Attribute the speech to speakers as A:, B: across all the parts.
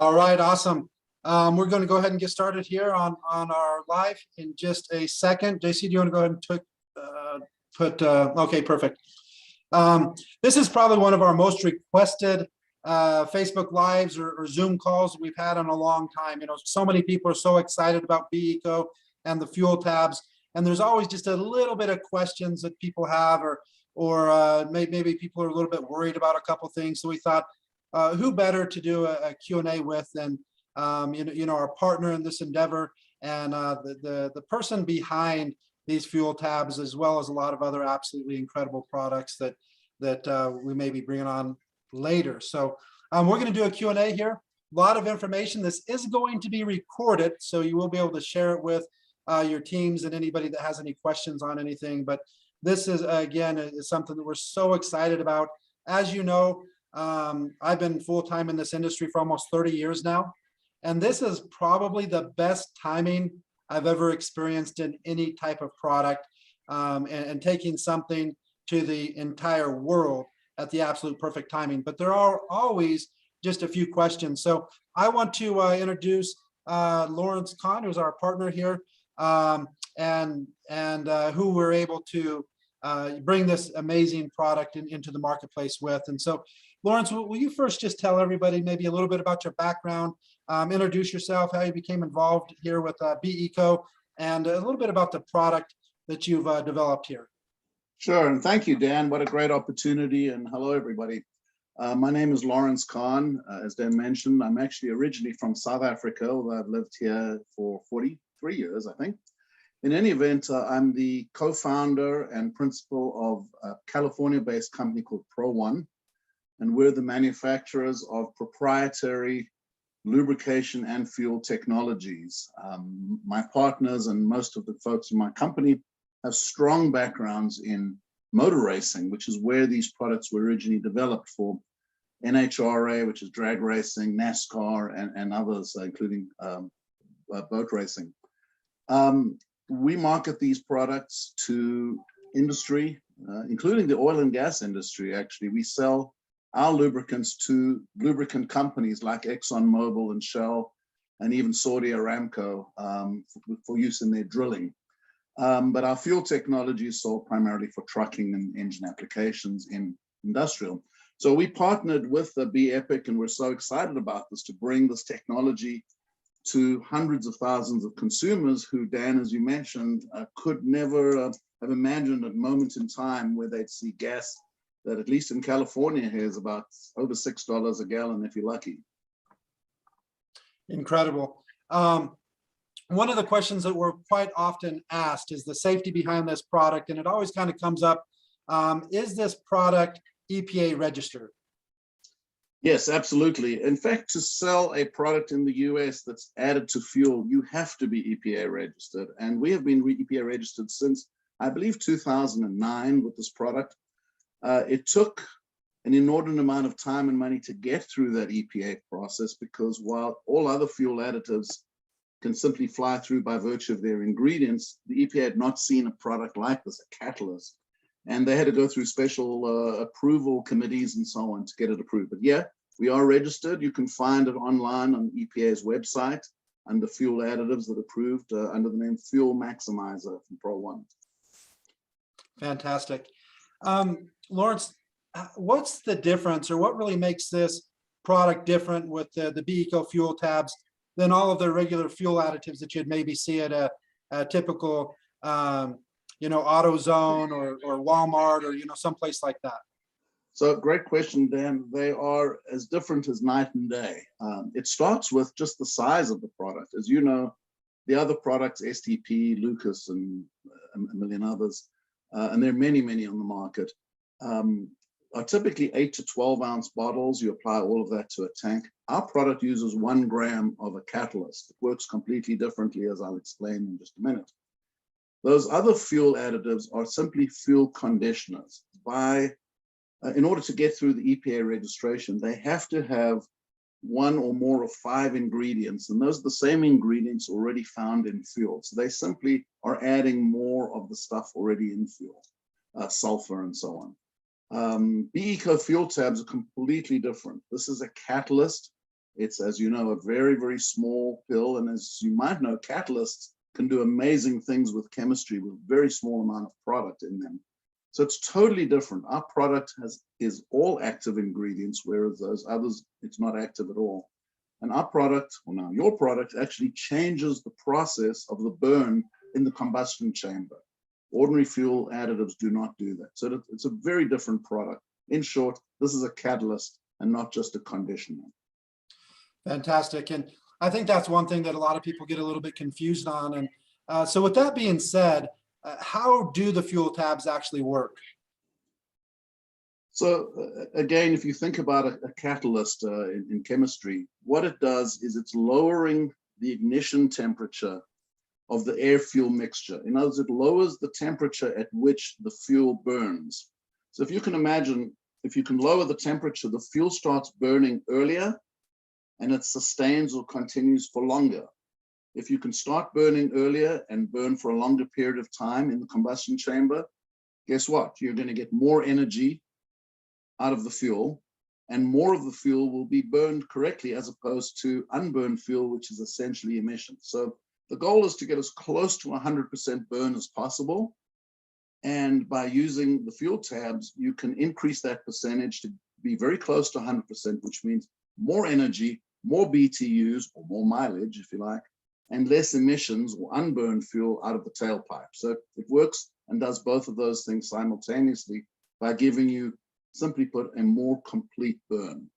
A: All right, awesome. We're going to go ahead and get started here on our live in just a second. JC, do you want to go ahead and okay, perfect. This is probably one of our most requested Facebook Lives or Zoom calls we've had in a long time. You know, so many people are so excited about BECO and the fuel tabs, and there's always just a little bit of questions that people have, or maybe people are a little bit worried about a couple things. So we thought, who better to do a Q&A with than our partner in this endeavor and the person behind these fuel tabs, as well as a lot of other absolutely incredible products that we may be bringing on later. So we're going to do a Q&A here. A lot of information. This is going to be recorded, so you will be able to share it with your teams and anybody that has any questions on anything. But this is, again, is something that we're so excited about. As you know, I've been full-time in this industry for almost 30 years now, and this is probably the best timing I've ever experienced in any type of product, and taking something to the entire world at the absolute perfect timing. But there are always just a few questions. So I want to introduce Lawrence Kahn, who's our partner here, and who we're able to bring this amazing product into the marketplace with. And so, Lawrence, will you first just tell everybody maybe a little bit about your background, introduce yourself, how you became involved here with BECO, and a little bit about the product that you've developed here.
B: Sure, and thank you, Dan. What a great opportunity, and hello, everybody. My name is Lawrence Kahn. As Dan mentioned, I'm actually originally from South Africa, although I've lived here for 43 years, I think. In any event, I'm the co-founder and principal of a California-based company called Pro1, and we're the manufacturers of proprietary lubrication and fuel technologies. My partners and most of the folks in my company have strong backgrounds in motor racing, which is where these products were originally developed for NHRA, which is drag racing, NASCAR, and others, including boat racing. We market these products to industry, including the oil and gas industry, actually. We sell our lubricants to lubricant companies like ExxonMobil and Shell, and even Saudi Aramco for use in their drilling. But our fuel technology is sold primarily for trucking and engine applications in industrial. So we partnered with BEPIC, and we're so excited about this, to bring this technology to hundreds of thousands of consumers who, Dan, as you mentioned, could never have imagined a moment in time where they'd see gas that, at least in California, here is about over $6 a gallon if you're lucky.
A: Incredible. One of the questions that we're quite often asked is the safety behind this product, and it always kind of comes up, is this product EPA registered?
B: Yes, absolutely. In fact, to sell a product in the US that's added to fuel, you have to be EPA registered. And we have been EPA registered since, I believe, 2009 with this product. It took an inordinate amount of time and money to get through that EPA process, because while all other fuel additives can simply fly through by virtue of their ingredients, the EPA had not seen a product like this, a catalyst. And they had to go through special approval committees and so on to get it approved. But yeah, we are registered. You can find it online on EPA's website under fuel additives that are approved under the name Fuel Maximizer from Pro1.
A: Fantastic. Lawrence, what's the difference, or what really makes this product different with the BECO fuel tabs than all of the regular fuel additives that you'd maybe see at a typical AutoZone or Walmart, or someplace like that?
B: So great question, Dan. They are as different as night and day. It starts with just the size of the product. As you know, the other products, STP, Lucas, and a million others, and there are many, many on the market, are typically 8 to 12 ounce bottles. You apply all of that to a tank. Our product uses 1 gram of a catalyst. It works completely differently, as I'll explain in just a minute. Those other fuel additives are simply fuel conditioners. In order to get through the EPA registration, they have to have 1 or more of 5 ingredients, and those are the same ingredients already found in fuel. So they simply are adding more of the stuff already in fuel, sulfur and so on. BECO fuel tabs are completely different. This is a catalyst It's, as you know, a very, very small pill. And as you might know, catalysts can do amazing things with chemistry with very small amount of product in them. So it's totally different. Our product is all active ingredients, whereas those others, it's not active at all. And our product, well now your product, actually changes the process of the burn in the combustion chamber. Ordinary fuel additives do not do that. So it's a very different product. In short, this is a catalyst and not just a conditioner.
A: Fantastic. And I think that's one thing that a lot of people get a little bit confused on. And so with that being said, how do the fuel tabs actually work?
B: So again, if you think about a catalyst in chemistry, what it does is it's lowering the ignition temperature of the air-fuel mixture. In other words, it lowers the temperature at which the fuel burns. So if you can imagine, if you can lower the temperature, the fuel starts burning earlier and it sustains or continues for longer. If you can start burning earlier and burn for a longer period of time in the combustion chamber, guess what? You're going to get more energy out of the fuel, and more of the fuel will be burned correctly as opposed to unburned fuel, which is essentially emissions. So the goal is to get as close to 100% burn as possible. And by using the fuel tabs, you can increase that percentage to be very close to 100%, which means more energy, more BTUs, or more mileage, if you like, and less emissions or unburned fuel out of the tailpipe. So it works and does both of those things simultaneously by giving you, simply put, a more complete burn.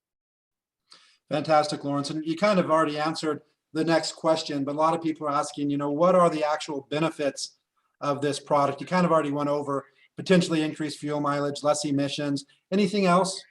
A: Fantastic, Lawrence. And you kind of already answered the next question, but a lot of people are asking, you know, what are the actual benefits of this product? You kind of already went over potentially increased fuel mileage, less emissions. Anything else?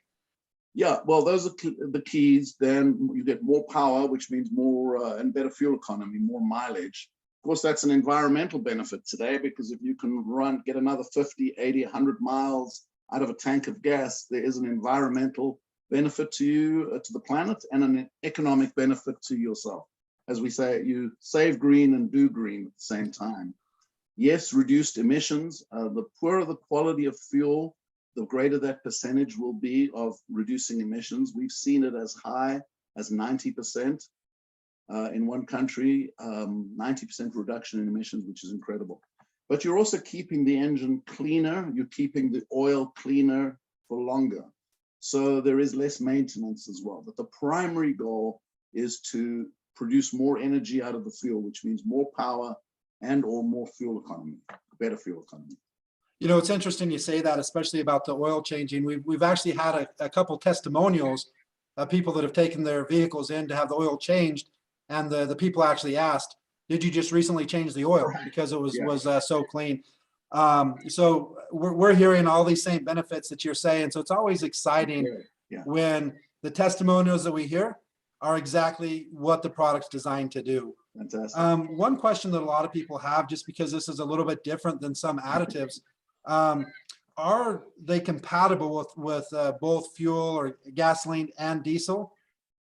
B: Yeah, well, those are the keys. Then you get more power, which means more and better fuel economy, more mileage. Of course, that's an environmental benefit today, because if you can get another 50, 80, 100 miles out of a tank of gas, there is an environmental benefit to you, to the planet, and an economic benefit to yourself. As we say, you save green and do green at the same time. Yes, reduced emissions. The poorer the quality of fuel, the greater that percentage will be of reducing emissions. We've seen it as high as 90% in one country, 90% reduction in emissions, which is incredible. But you're also keeping the engine cleaner, you're keeping the oil cleaner for longer. So there is less maintenance as well. But the primary goal is to produce more energy out of the fuel, which means more power and or more fuel economy, better fuel economy.
A: You know, it's interesting you say that, especially about the oil changing. We've actually had a couple testimonials of people that have taken their vehicles in to have the oil changed, and the people actually asked, did you just recently change the oil? Because it was so clean. So we're hearing all these same benefits that you're saying. So it's always exciting when the testimonials that we hear are exactly what the product's designed to do.
B: Fantastic.
A: One question that a lot of people have, just because this is a little bit different than some additives, are they compatible with both fuel or gasoline and diesel?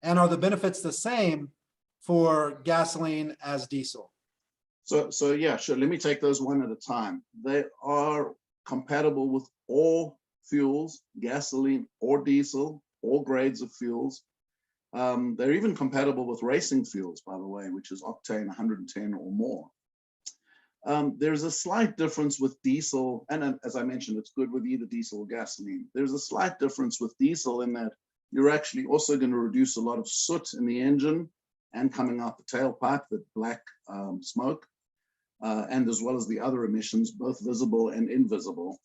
A: And are the benefits the same for gasoline as diesel?
B: So yeah, sure. Let me take those one at a time. They are compatible with all fuels, gasoline or diesel, all grades of fuels. They're even compatible with racing fuels, by the way, which is octane 110 or more. There's a slight difference with diesel, and as I mentioned, it's good with either diesel or gasoline. There's a slight difference with diesel in that you're actually also going to reduce a lot of soot in the engine and coming out the tailpipe, the black smoke, and as well as the other emissions, both visible and invisible.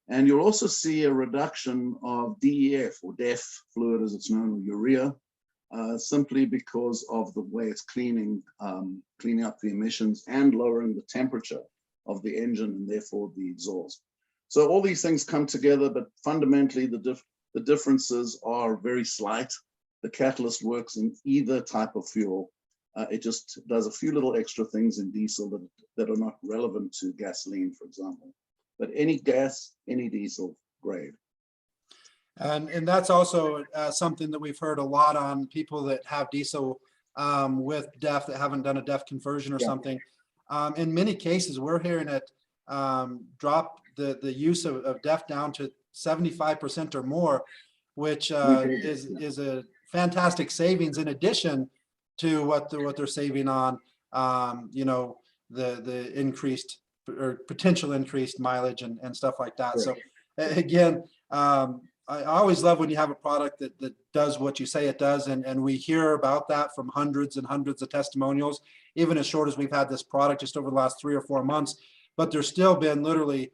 B: And you'll also see a reduction of DEF or DEF fluid, as it's known, or urea, simply because of the way it's cleaning up the emissions and lowering the temperature of the engine and therefore the exhaust. So all these things come together, but fundamentally the differences are very slight. The catalyst works in either type of fuel. It just does a few little extra things in diesel that are not relevant to gasoline, for example. But any gas, any diesel, grade.
A: And that's also something that we've heard a lot on people that have diesel with DEF that haven't done a DEF conversion or something. In many cases, we're hearing it drop the use of DEF down to 75% or more, which is fantastic savings in addition to what they're saving on, you know, the increased or potential increased mileage and stuff like that. So again, I always love when you have a product that does what you say it does, and we hear about that from hundreds and hundreds of testimonials, even as short as we've had this product just over the last 3 or 4 months. But there's still been literally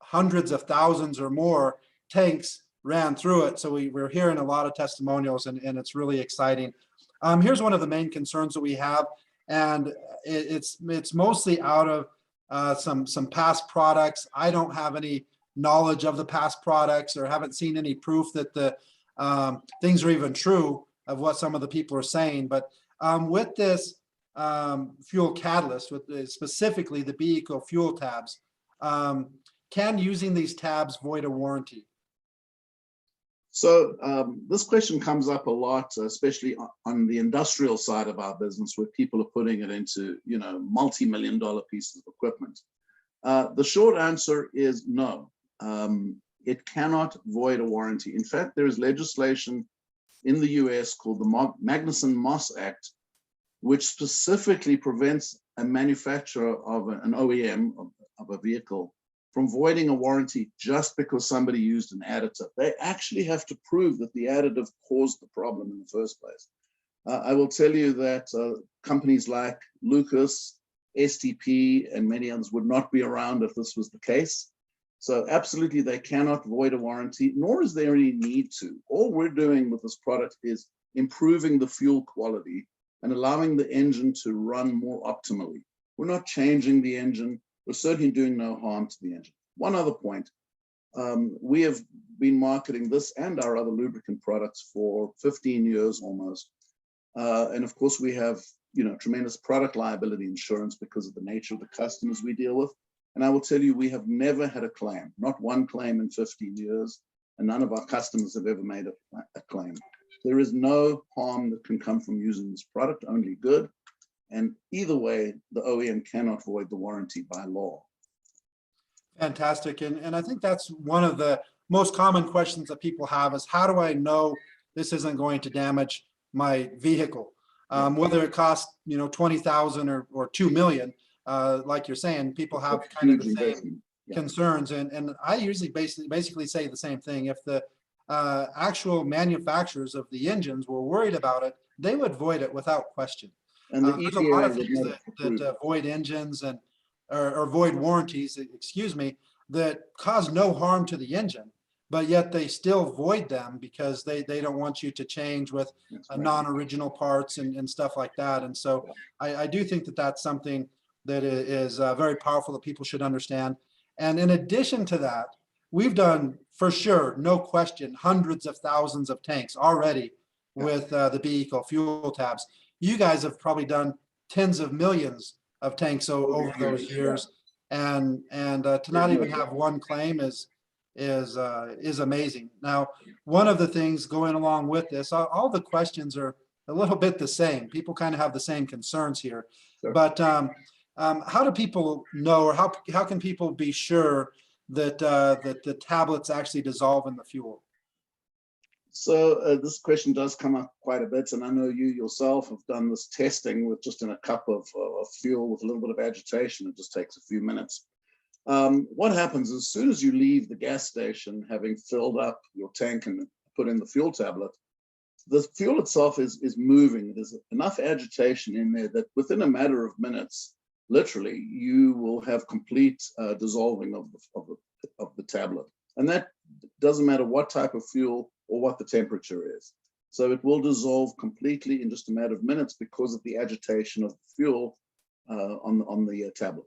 A: hundreds of thousands or more tanks ran through it. So we're hearing a lot of testimonials, and it's really exciting. Here's one of the main concerns that we have, and it's mostly out of some past products. I don't have any knowledge of the past products or haven't seen any proof that the things are even true of what some of the people are saying. But with this fuel catalyst, with specifically the BE-ECO fuel tabs, can using these tabs void a warranty?
B: So this question comes up a lot, especially on the industrial side of our business, where people are putting it into, you know, multi-million-dollar pieces of equipment. The short answer is no. It cannot void a warranty. In fact, there is legislation in the US called the Magnuson-Moss Act, which specifically prevents a manufacturer of an OEM of a vehicle from voiding a warranty just because somebody used an additive. They actually have to prove that the additive caused the problem in the first place. I will tell you that companies like Lucas, STP, and many others would not be around if this was the case. So absolutely, they cannot void a warranty, nor is there any need to. All we're doing with this product is improving the fuel quality and allowing the engine to run more optimally. We're not changing the engine. We're certainly doing no harm to the engine. One other point, we have been marketing this and our other lubricant products for 15 years almost. And of course, we have, you know, tremendous product liability insurance because of the nature of the customers we deal with. And I will tell you, we have never had a claim, not one claim in 15 years, and none of our customers have ever made a claim. There is no harm that can come from using this product, only good. And either way, the OEM cannot void the warranty by law.
A: Fantastic. And I think that's one of the most common questions that people have is, how do I know this isn't going to damage my vehicle? Whether it costs, you know, 20,000 or 2 million, like you're saying, people have kind of the same concerns. And I usually basically say the same thing. If the actual manufacturers of the engines were worried about it, they would void it without question.
B: And the
A: there's a lot of things that void engines and or void warranties, excuse me, that cause no harm to the engine, but yet they still void them because they don't want you to change with non-original parts and stuff like that. And so I do think that that's something that is very powerful that people should understand. And in addition to that, we've done, for sure, no question, hundreds of thousands of tanks already with the BE-ECO fuel tabs. You guys have probably done tens of millions of tanks over those years, and to not even have one claim is amazing. Now, one of the things going along with this, all the questions are a little bit the same. People kind of have the same concerns here, but how do people know, or how can people be sure that that the tablets actually dissolve in the fuel?
B: So this question does come up quite a bit, and I know you yourself have done this testing with just in a cup of fuel with a little bit of agitation. It just takes a few minutes. What happens as soon as you leave the gas station, having filled up your tank and put in the fuel tablet, the fuel itself is moving. There's enough agitation in there that within a matter of minutes, literally, you will have complete dissolving of the tablet. And that doesn't matter what type of fuel or what the temperature is. So it will dissolve completely in just a matter of minutes because of the agitation of the fuel on the tablet.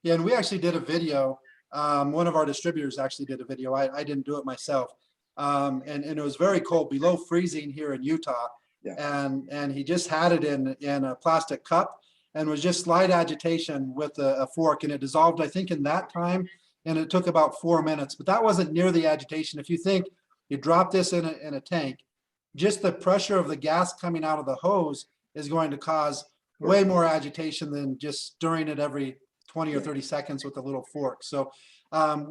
A: Yeah, and we actually did a video. One of our distributors actually did a video. I didn't do it myself. And it was very cold, below freezing here in Utah. Yeah. And he just had it in a plastic cup and was just slight agitation with a fork, and it dissolved, I think, in that time. And it took about 4 minutes, but that wasn't near the agitation. If you think you drop this in a tank, just the pressure of the gas coming out of the hose is going to cause way more agitation than just stirring it every 20 or 30 seconds with a little fork. So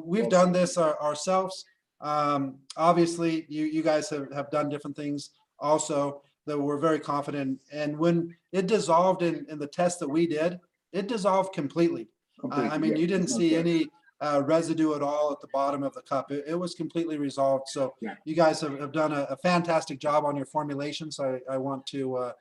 A: we've done this ourselves. Obviously, you guys have done different things also that we're very confident. And when it dissolved in the test that we did, it dissolved completely. I mean,
B: yeah,
A: you didn't
B: there's no
A: see
B: question.
A: any residue at all at the bottom of the cup. It was completely resolved. So
B: Yeah.
A: you guys have done a fantastic job on your formulation. So I want to,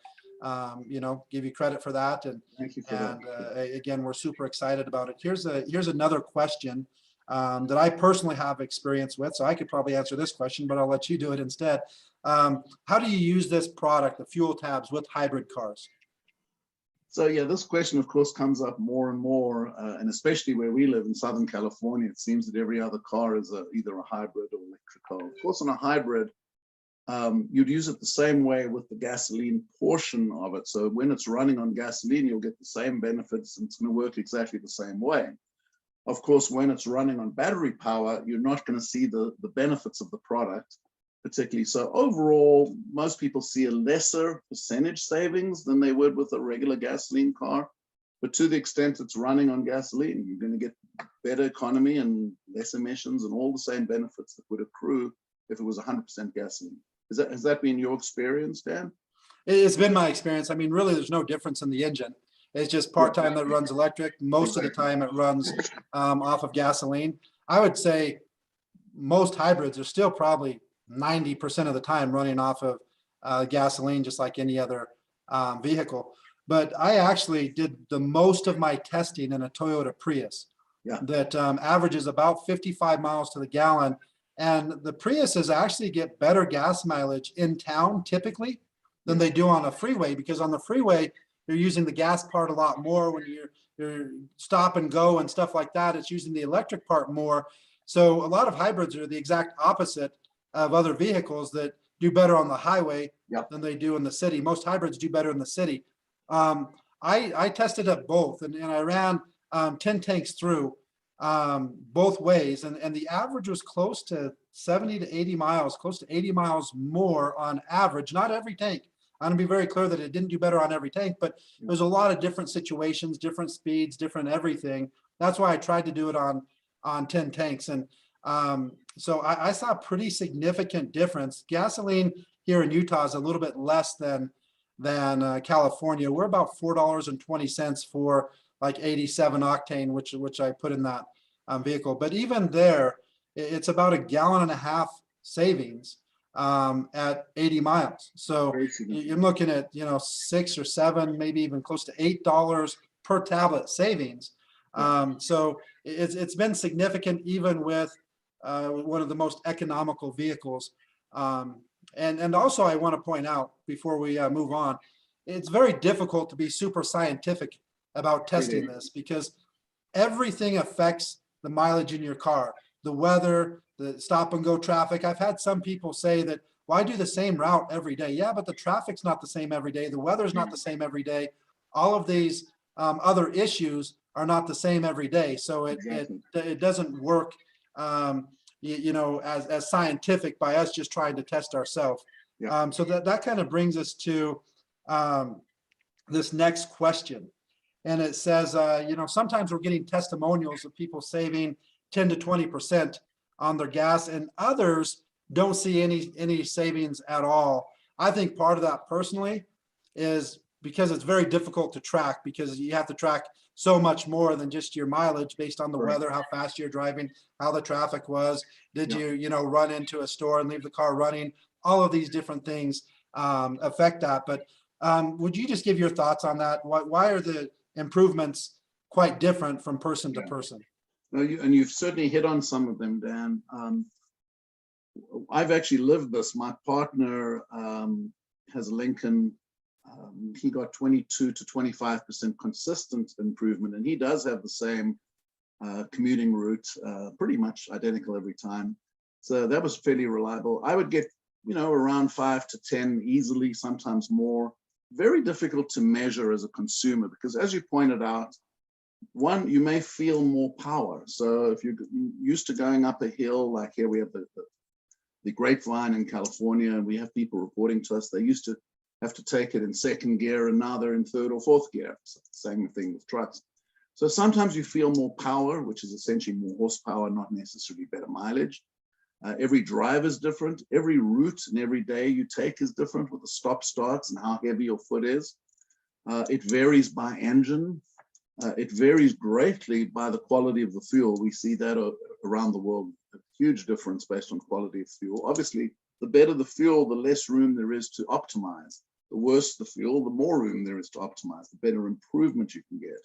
A: you know, give you credit for that.
B: Thank you for that.
A: Again, we're super excited about it. Here's another question that I personally have experience with. So I could probably answer this question, but I'll let you do it instead. How do you use this product, the fuel tabs, with hybrid cars?
B: So yeah, this question, of course, comes up more and more, and especially where we live in Southern California, it seems that every other car is either a hybrid or electric car. Of course, on a hybrid, you'd use it the same way with the gasoline portion of it. So when it's running on gasoline, you'll get the same benefits, and it's going to work exactly the same way. Of course, when it's running on battery power, you're not going to see the benefits of the product particularly. So overall, most people see a lesser percentage savings than they would with a regular gasoline car. But to the extent it's running on gasoline, you're going to get better economy and less emissions and all the same benefits that would accrue if it was 100% gasoline. Has that been your experience, Dan?
A: It's been my experience. I mean, really, there's no difference in the engine. It's just part-time that runs electric. Most of the time it runs off of gasoline. I would say most hybrids are still probably 90% of the time running off of gasoline, just like any other vehicle. But I actually did the most of my testing in a Toyota Prius that averages about 55 miles to the gallon. And the Priuses actually get better gas mileage in town typically than they do on a freeway, because on the freeway, you're using the gas part a lot more. When you're stop and go and stuff like that, it's using the electric part more. So a lot of hybrids are the exact opposite of other vehicles that do better on the highway than they do in the city. Most hybrids do better in the city. I tested up both, and I ran 10 tanks through both ways, and the average was close to 70 to 80 miles, close to 80 miles more on average. Not every tank. I'm gonna be very clear that it didn't do better on every tank, but there's a lot of different situations, different speeds, different everything. That's why I tried to do it on 10 tanks. And so I saw a pretty significant difference. Gasoline here in Utah is a little bit less than California. We're about $4.20 for like 87 octane, which I put in that vehicle. But even there, it's about a gallon and a half savings at 80 miles. So you're looking at, you know, $6 or $7, maybe even close to $8 per tablet savings. So it's been significant even with one of the most economical vehicles. And also I want to point out before we move on, it's very difficult to be super scientific about testing this, because everything affects the mileage in your car, the weather, the stop and go traffic. I've had some people say that, well, I do the same route every day. Yeah, but the traffic's not the same every day. The weather's not the same every day. All of these other issues are not the same every day. So it doesn't work, you know, as scientific by us just trying to test ourselves. So that kind of brings us to this next question. And it says, you know, sometimes we're getting testimonials of people saving 10 to 20% on their gas, and others don't see any savings at all. I think part of that personally is because it's very difficult to track, because you have to track so much more than just your mileage based on the weather, how fast you're driving, how the traffic was, did you know, run into a store and leave the car running. All of these different things affect that. But would you just give your thoughts on that? Why are the improvements quite different from person to person?
B: No, and you've certainly hit on some of them, Dan. I've actually lived this. My partner has a Lincoln. He got 22 to 25% consistent improvement, and he does have the same commuting route, pretty much identical every time. So that was fairly reliable. I would get, you know, around 5 to 10 easily, sometimes more. Very difficult to measure as a consumer, because as you pointed out, one, you may feel more power. So if you're used to going up a hill, like here we have the Grapevine in California, and we have people reporting to us, they used to have to take it in second gear, and now they're in third or fourth gear. So same thing with trucks. So sometimes you feel more power, which is essentially more horsepower, not necessarily better mileage. Every drive is different. Every route and every day you take is different with the stop starts and how heavy your foot is. It varies by engine. It varies greatly by the quality of the fuel. We see that around the world, a huge difference based on quality of fuel. Obviously, the better the fuel, the less room there is to optimize. The worse the fuel, the more room there is to optimize, the better improvement you can get.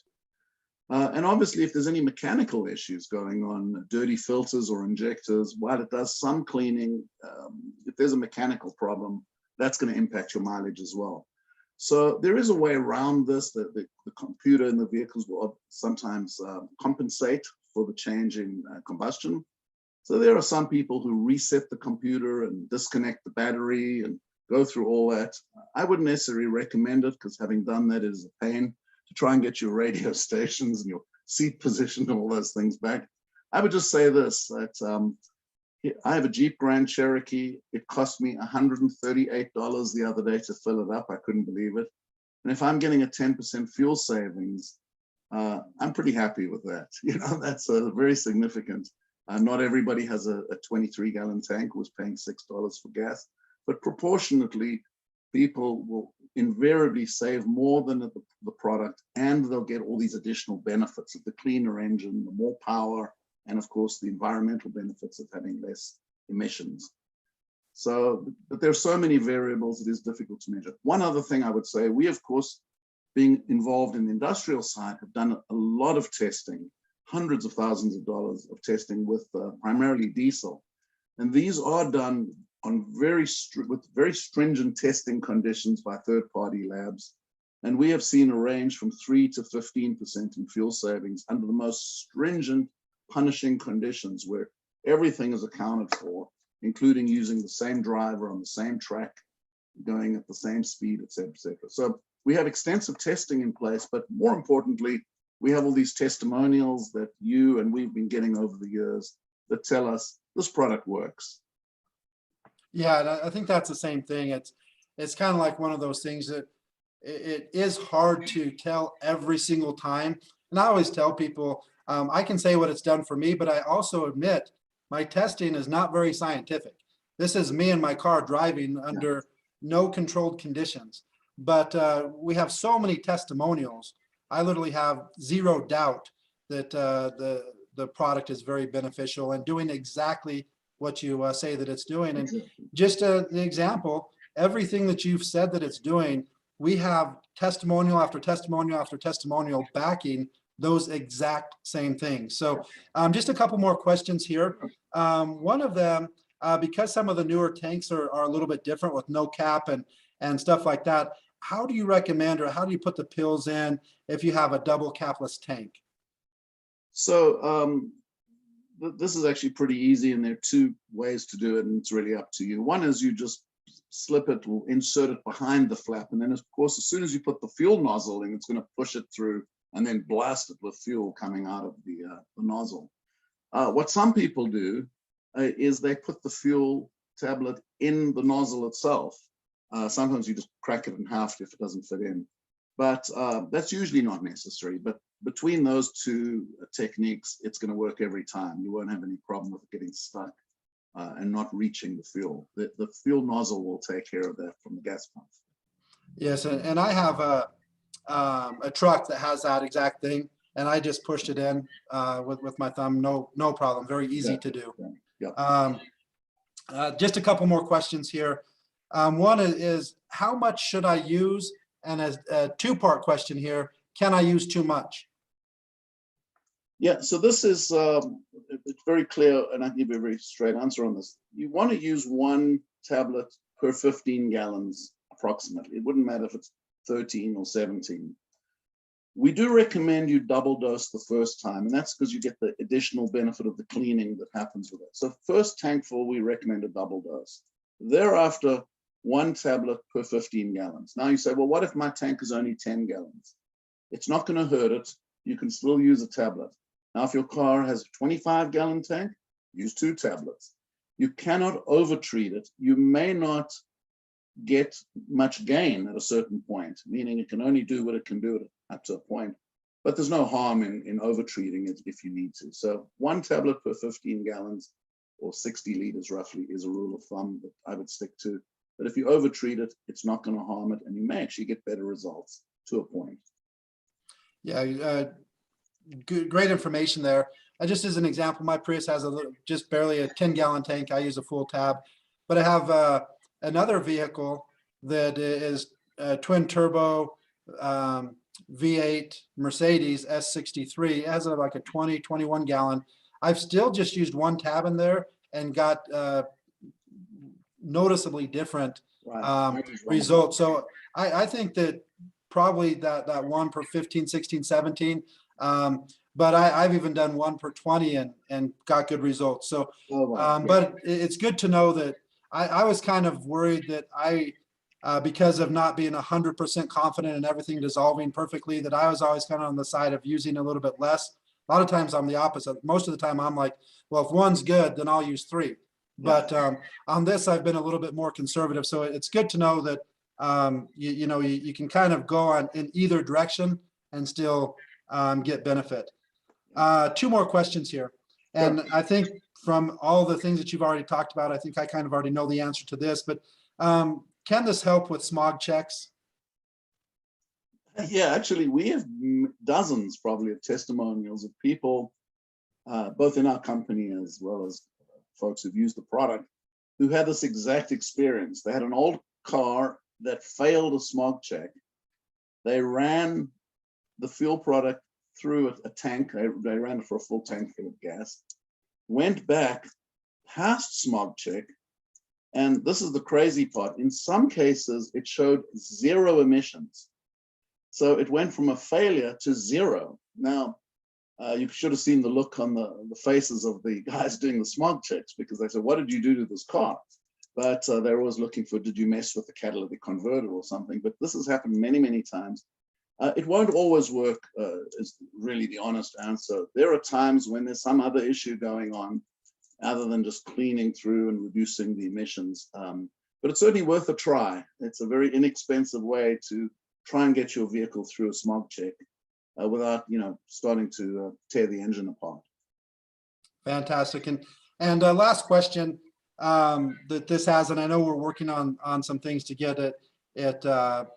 B: And obviously, if there's any mechanical issues going on, dirty filters or injectors, while it does some cleaning, if there's a mechanical problem, that's going to impact your mileage as well. So there is a way around this. The computer in the vehicles will sometimes compensate for the change in combustion. So there are some people who reset the computer and disconnect the battery and go through all that. I wouldn't necessarily recommend it because having done that is a pain to try and get your radio stations and your seat position and all those things back. I would just say this, that I have a Jeep Grand Cherokee. It cost me $138 the other day to fill it up. I couldn't believe it. And if I'm getting a 10% fuel savings, I'm pretty happy with that. You know, that's very significant. Not everybody has a 23-gallon tank who's paying $6 for gas, but proportionately, people will invariably save more than the product, and they'll get all these additional benefits of the cleaner engine, the more power, and of course, the environmental benefits of having less emissions. So, but there are so many variables, it is difficult to measure. One other thing I would say, we, of course, being involved in the industrial side, have done a lot of testing, hundreds of thousands of dollars of testing with primarily diesel. And these are done on with very stringent testing conditions by third-party labs. And we have seen a range from 3 to 15% in fuel savings under the most stringent punishing conditions where everything is accounted for, including using the same driver on the same track, going at the same speed, et cetera, et cetera. So we have extensive testing in place, but more importantly, we have all these testimonials that you and we've been getting over the years that tell us this product works.
A: Yeah, and I think that's the same thing. It's kind of like one of those things that it is hard to tell every single time. And I always tell people, I can say what it's done for me, but I also admit my testing is not very scientific. This is me in my car driving under no controlled conditions. But we have so many testimonials. I literally have zero doubt that the product is very beneficial and doing exactly what you say that it's doing. And just the example, everything that you've said that it's doing, we have testimonial after testimonial after testimonial backing those exact same things. So just a couple more questions here. One of them, because some of the newer tanks are a little bit different with no cap and stuff like that, how do you recommend, or how do you put the pills in if you have a double capless tank?
B: So this is actually pretty easy, and there are two ways to do it, and it's really up to you. One is you just slip it or insert it behind the flap, and then of course, as soon as you put the fuel nozzle in, it's going to push it through and then blast it with fuel coming out of the nozzle. What some people do is they put the fuel tablet in the nozzle itself. Sometimes you just crack it in half if it doesn't fit in, but that's usually not necessary. But between those two techniques, it's going to work every time. You won't have any problem with it getting stuck and not reaching the fuel. The fuel nozzle will take care of that from the gas pump.
A: Yes, and I have a truck that has that exact thing, and I just pushed it in with my thumb. No problem. Very easy to do.
B: Yeah.
A: Just a couple more questions here. One is how much should I use? And a two-part question here, can I use too much?
B: Yeah, so this is it's very clear, and I can give you a very straight answer on this. You want to use one tablet per 15 gallons approximately. It wouldn't matter if it's 13 or 17. We do recommend you double dose the first time, and that's because you get the additional benefit of the cleaning that happens with it. So first tank full, we recommend a double dose. Thereafter, one tablet per 15 gallons. Now you say, well, what if my tank is only 10 gallons? It's not going to hurt it. You can still use a tablet. Now, if your car has a 25-gallon tank, use 2 tablets. You cannot overtreat it. You may not get much gain at a certain point, meaning it can only do what it can do up to a point. But there's no harm in overtreating it if you need to. So 1 tablet per 15 gallons or 60 liters roughly is a rule of thumb that I would stick to. But if you overtreat it, it's not going to harm it, and you may actually get better results to a point.
A: Yeah, great information there. Just as an example, my Prius has just barely a 10-gallon tank. I use a full tab, but I have another vehicle that is a twin turbo V8 Mercedes S63. It has like a 21 gallon. I've still just used one tab in there and got noticeably different results. So I think that probably that one per 15, 16, 17. But I've even done one per 20 and got good results. So, but it's good to know that I was kind of worried that because of not being 100% confident in everything dissolving perfectly, that I was always kind of on the side of using a little bit less. A lot of times I'm the opposite. Most of the time I'm like, well, if one's good, then I'll use 3. But on this, I've been a little bit more conservative. So it's good to know that you can kind of go in either direction and still get benefit. 2 more questions here. And I think from all the things that you've already talked about, I think I kind of already know the answer to this, but can this help with smog checks?
B: Yeah, actually, we have dozens probably of testimonials of people, both in our company as well as folks who've used the product, who had this exact experience. They had an old car that failed a smog check. They ran the fuel product through a tank. They ran it for a full tank full of gas, went back, passed smog check. And this is the crazy part. In some cases, it showed 0 emissions. So it went from a failure to 0. Now, you should have seen the look on the faces of the guys doing the smog checks, because they said, what did you do to this car? But they're always looking for, did you mess with the catalytic converter or something? But this has happened many, many times. It won't always work, is really the honest answer. There are times when there's some other issue going on other than just cleaning through and reducing the emissions. But it's certainly worth a try. It's a very inexpensive way to try and get your vehicle through a smog check without, starting to tear the engine apart.
A: Fantastic. And last question that this has, and I know we're working on some things to get it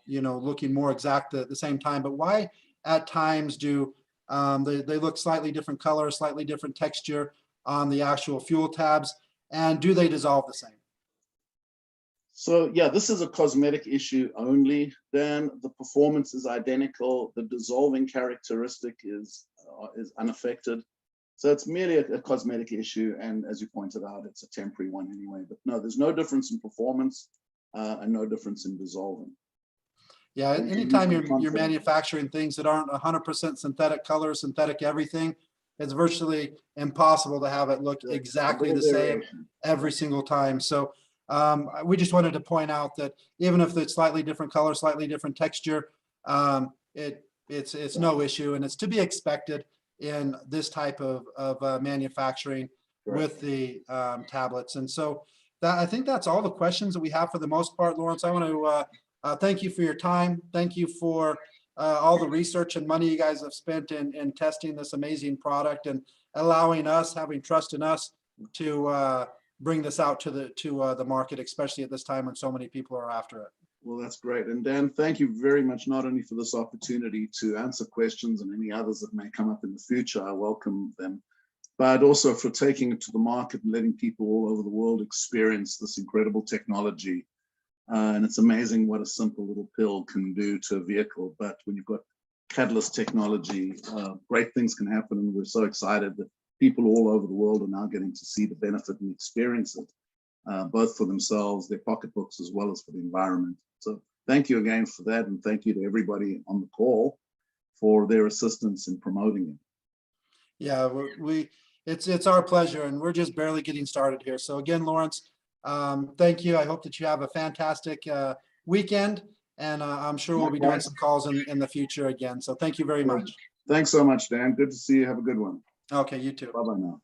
A: looking more exact at the same time, but why at times do they look slightly different color, slightly different texture on the actual fuel tabs, and do they dissolve the same?
B: So yeah, this is a cosmetic issue only. Then the performance is identical. The dissolving characteristic is unaffected. So it's merely a cosmetic issue, and as you pointed out, it's a temporary one anyway. But no, there's no difference in performance and no difference in dissolving.
A: Yeah, anytime you're manufacturing things that aren't 100% synthetic color, synthetic everything, it's virtually impossible to have it look exactly the same every single time. So we just wanted to point out that even if it's slightly different color, slightly different texture, it's no issue, and it's to be expected in this type of manufacturing with the tablets. And so I think that's all the questions that we have for the most part. Lawrence, I want to thank you for your time. Thank you for all the research and money you guys have spent in testing this amazing product and allowing us, having trust in us to bring this out to the market, especially at this time when so many people are after it.
B: Well, that's great. And Dan, thank you very much, not only for this opportunity to answer questions and any others that may come up in the future, I welcome them, but also for taking it to the market and letting people all over the world experience this incredible technology. And it's amazing what a simple little pill can do to a vehicle. But when you've got catalyst technology, great things can happen. And we're so excited that people all over the world are now getting to see the benefit and experience it, both for themselves, their pocketbooks, as well as for the environment. So thank you again for that. And thank you to everybody on the call for their assistance in promoting it.
A: Yeah, it's our pleasure, and we're just barely getting started here. So again, Lawrence, thank you. I hope that you have a fantastic weekend, and I'm sure we'll be doing some calls in the future again. So thank you very much.
B: Thanks so much, Dan. Good to see you. Have a good one.
A: Okay, you too.
B: Bye-bye now.